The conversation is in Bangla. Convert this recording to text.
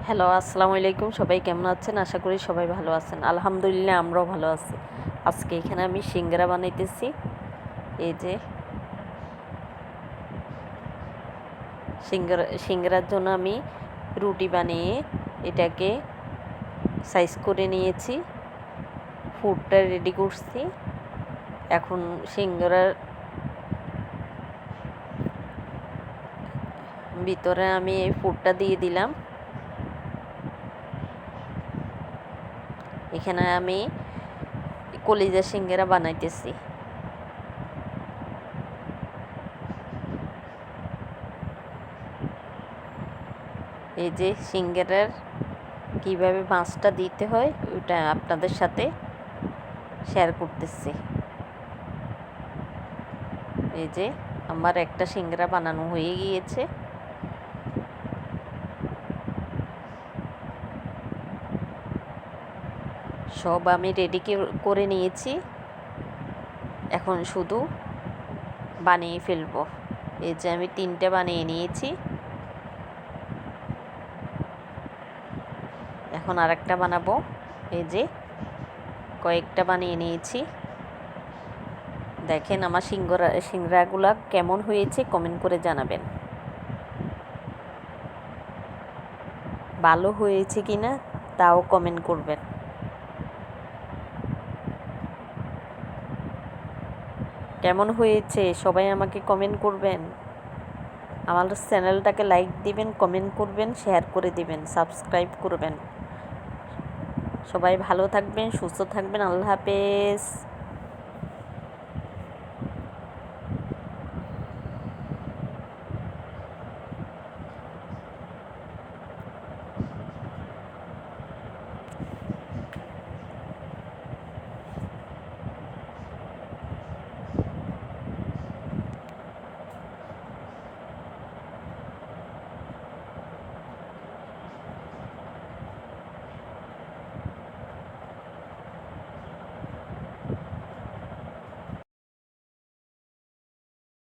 হ্যালো, আসসালামু আলাইকুম। সবাই কেমন আছেন? আশা করি সবাই ভালো আছেন। আলহামদুলিল্লাহ, আমরাও ভালো আছি। আজকে এখানে আমি সিঙ্গারা বানাইতেছি। এই যে সিঙ্গারার জন্য আমি রুটি বানিয়ে এটাকে সাইজ করে নিয়েছি। ফুডটা রেডি করছি। এখন সিঙ্গারার ভিতরে আমি এই ফুডটা দিয়ে দিলাম। এখানে আমি কলিজা সিঙ্গারা বানাইতেছি। এই যে সিঙ্গারার কীভাবে মাছটা দিতে হয় ওটা আপনাদের সাথে শেয়ার করতেছি। এই যে আমার একটা সিঙ্গারা বানানো হয়ে গিয়েছে। সব আমি রেডি করে নিয়েছি। এখন শুধু বানিয়ে ফেলবো। এই যে আমি 3টে বানিয়ে নিয়েছি। এখন আরেকটা বানাবো। এই যে কয়েকটা বানিয়ে নিয়েছি। দেখেন আমার সিঙ্গারাগুলা কেমন হয়েছে কমেন্ট করে জানাবেন। ভালো হয়েছে কিনা তাও কমেন্ট করবেন। কেমন হয়েছে সবাই আমাকে কমেন্ট করবেন। আমার চ্যানেলটাকে লাইক দিবেন, কমেন্ট করবেন, শেয়ার করে দিবেন, সাবস্ক্রাইব করবেন। সবাই ভালো থাকবেন, সুস্থ থাকবেন। আল্লাহ হাফেজ।